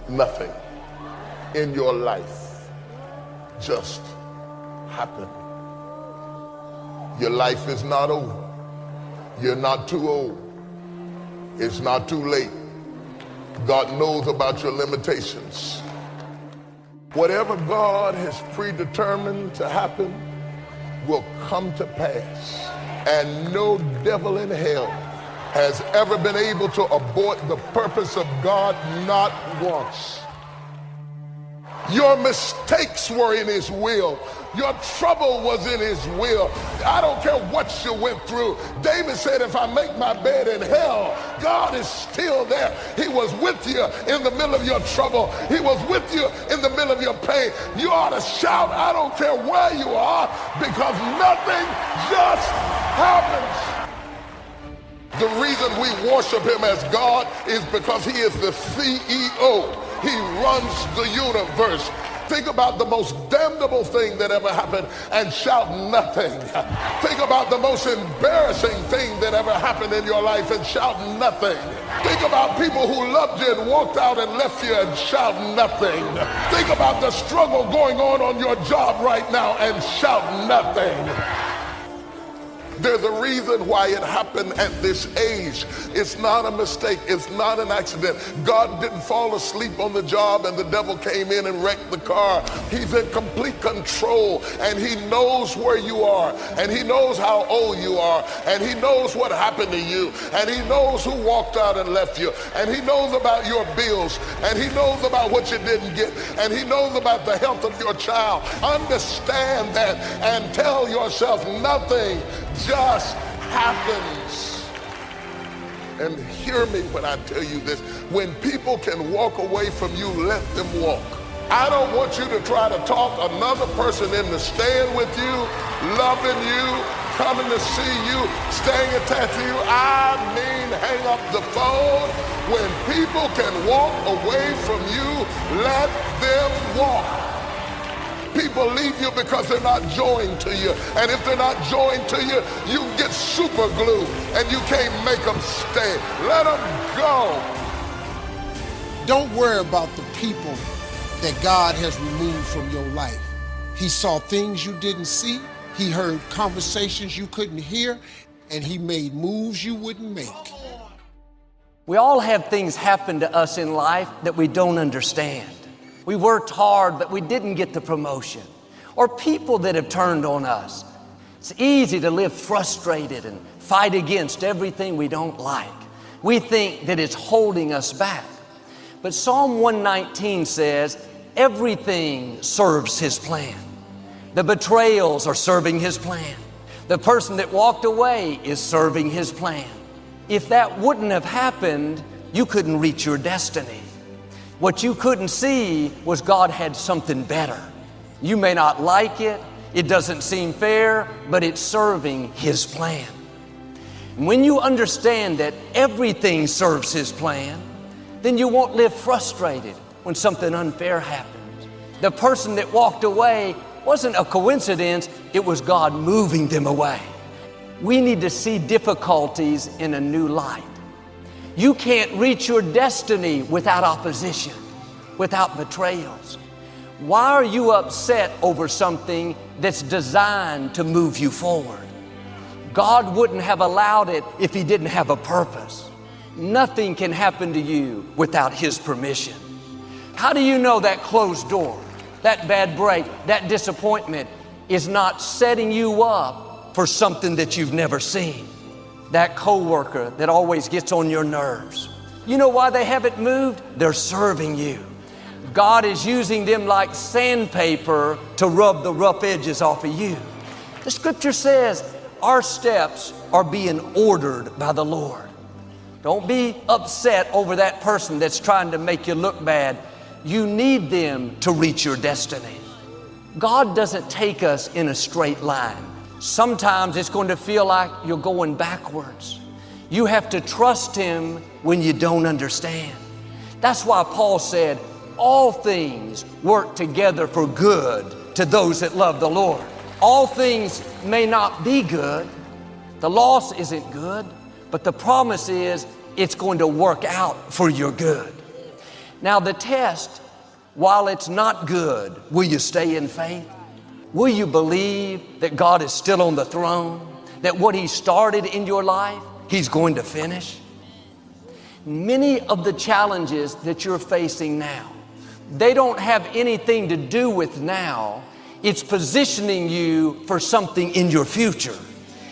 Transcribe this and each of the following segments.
Nothing in your life just happened. Your life is not over. You're not too old. It's not too late. God knows about your limitations. Whatever God has predetermined to happen will come to pass. And no devil in hell has ever been able to abort the purpose of God, not once. Your mistakes were in his will. Your trouble was in his will. I don't care what you went through. David said, if I make my bed in hell, God is still there. He was with you in the middle of your trouble. He was with you in the middle of your pain. You ought to shout, I don't care where you are, because nothing just happens. The reason we worship him as God is because he is the CEO. He runs the universe. Think about the most damnable thing that ever happened and shout nothing. Think about the most embarrassing thing that ever happened in your life and shout nothing. Think about people who loved you and walked out and left you and shout nothing. Think about the struggle going on your job right now and shout nothing. There's a reason why it happened at this age. It's not a mistake. It's not an accident. God didn't fall asleep on the job and the devil came in and wrecked the car. He's in complete control, and he knows where you are, and he knows how old you are, and he knows what happened to you, and he knows who walked out and left you, and he knows about your bills, and he knows about what you didn't get, and he knows about the health of your child. Understand that and tell yourself nothing just happens. And hear me when I tell you this. When people can walk away from you, let them walk. I don't want you to try to talk another person into staying with you, loving you, coming to see you, staying attached to you. I mean, hang up the phone. When people can walk away from you, let them walk. People leave you because they're not joined to you. And if they're not joined to you, you get super glue and you can't make them stay. Let them go. Don't worry about the people that God has removed from your life. He saw things you didn't see. He heard conversations you couldn't hear. And he made moves you wouldn't make. We all have things happen to us in life that we don't understand. We worked hard, but we didn't get the promotion. Or people that have turned on us. It's easy to live frustrated and fight against everything we don't like. We think that it's holding us back. But Psalm 119 says, everything serves his plan. The betrayals are serving his plan. The person that walked away is serving his plan. If that wouldn't have happened, you couldn't reach your destiny. What you couldn't see was God had something better. You may not like it, it doesn't seem fair, but it's serving his plan. When you understand that everything serves his plan, then you won't live frustrated when something unfair happens. The person that walked away wasn't a coincidence, it was God moving them away. We need to see difficulties in a new light. You can't reach your destiny without opposition, without betrayals. Why are you upset over something that's designed to move you forward? God wouldn't have allowed it if he didn't have a purpose. Nothing can happen to you without his permission. How do you know that closed door, that bad break, that disappointment is not setting you up for something that you've never seen? That coworker that always gets on your nerves. You know why they haven't moved? They're serving you. God is using them like sandpaper to rub the rough edges off of you. The scripture says our steps are being ordered by the Lord. Don't be upset over that person that's trying to make you look bad. You need them to reach your destiny. God doesn't take us in a straight line. Sometimes it's going to feel like you're going backwards. You have to trust him when you don't understand. That's why Paul said, all things work together for good to those that love the Lord. All things may not be good. The loss isn't good, but the promise is it's going to work out for your good. Now the test, while it's not good, will you stay in faith? Will you believe that God is still on the throne? That what He started in your life, He's going to finish? Many of the challenges that you're facing now, they don't have anything to do with now. It's positioning you for something in your future.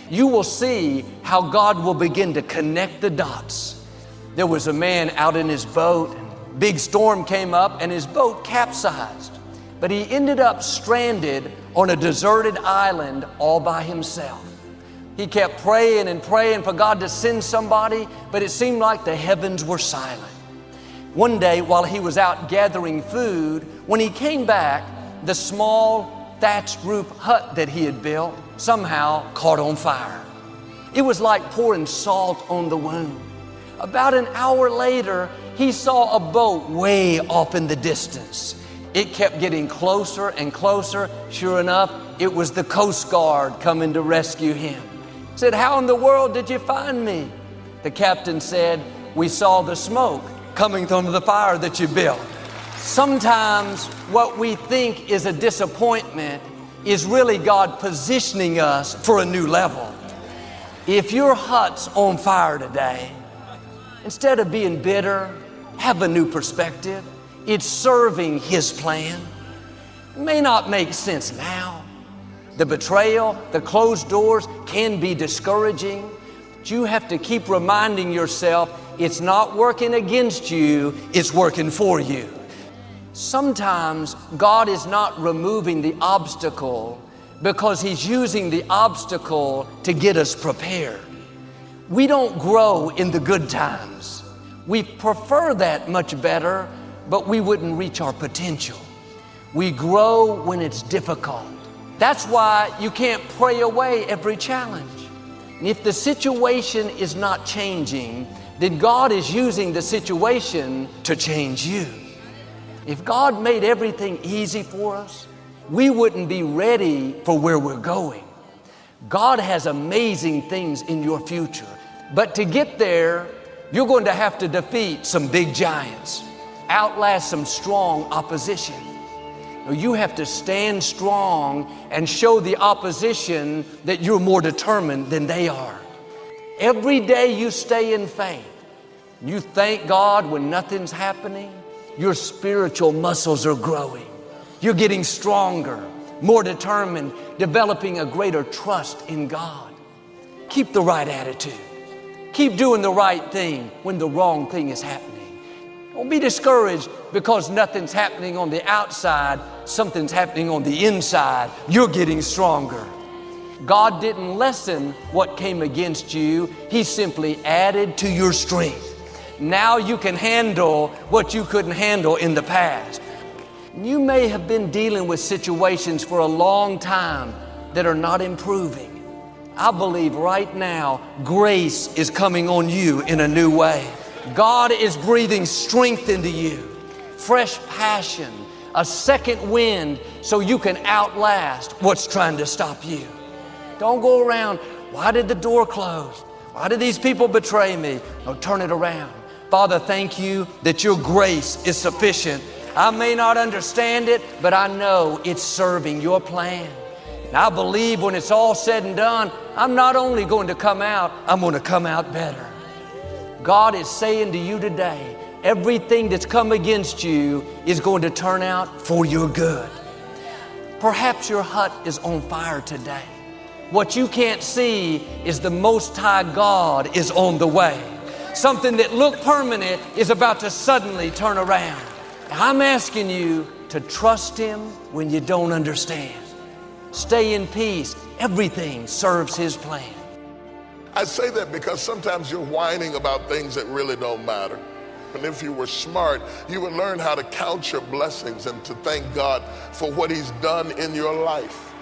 You will see how God will begin to connect the dots. There was a man out in his boat, and big storm came up and his boat capsized. But he ended up stranded on a deserted island all by himself. He kept praying and praying for God to send somebody, but it seemed like the heavens were silent. One day, while he was out gathering food, when he came back, the small thatched roof hut that he had built somehow caught on fire. It was like pouring salt on the wound. About an hour later, he saw a boat way off in the distance. It kept getting closer and closer. Sure enough, it was the Coast Guard coming to rescue him. He said, "How in the world did you find me?" The captain said, "We saw the smoke coming from the fire that you built." Sometimes what we think is a disappointment is really God positioning us for a new level. If your hut's on fire today, instead of being bitter, have a new perspective. It's serving His plan. It may not make sense now. The betrayal, the closed doors can be discouraging. But you have to keep reminding yourself it's not working against you, it's working for you. Sometimes God is not removing the obstacle because He's using the obstacle to get us prepared. We don't grow in the good times. We prefer that much better, but we wouldn't reach our potential. We grow when it's difficult. That's why you can't pray away every challenge. And if the situation is not changing, then God is using the situation to change you. If God made everything easy for us, we wouldn't be ready for where we're going. God has amazing things in your future, but to get there, you're going to have to defeat some big giants, outlast some strong opposition. You have to stand strong and show the opposition that you're more determined than they are. Every day you stay in faith, you thank God when nothing's happening, your spiritual muscles are growing. You're getting stronger, more determined, developing a greater trust in God. Keep the right attitude. Keep doing the right thing when the wrong thing is happening. Don't be discouraged because nothing's happening on the outside, something's happening on the inside. You're getting stronger. God didn't lessen what came against you. He simply added to your strength. Now you can handle what you couldn't handle in the past. You may have been dealing with situations for a long time that are not improving. I believe right now, grace is coming on you in a new way. God is breathing strength into you, fresh passion, a second wind so you can outlast what's trying to stop you. Don't go around, why did the door close? Why did these people betray me? No, turn it around. Father, thank you that your grace is sufficient. I may not understand it, but I know it's serving your plan. And I believe when it's all said and done, I'm not only going to come out, I'm going to come out better. God is saying to you today, everything that's come against you is going to turn out for your good. Perhaps your hut is on fire today. What you can't see is the Most High God is on the way. Something that looked permanent is about to suddenly turn around. I'm asking you to trust Him when you don't understand. Stay in peace. Everything serves His plan. I say that because sometimes you're whining about things that really don't matter. And if you were smart, you would learn how to count your blessings and to thank God for what He's done in your life.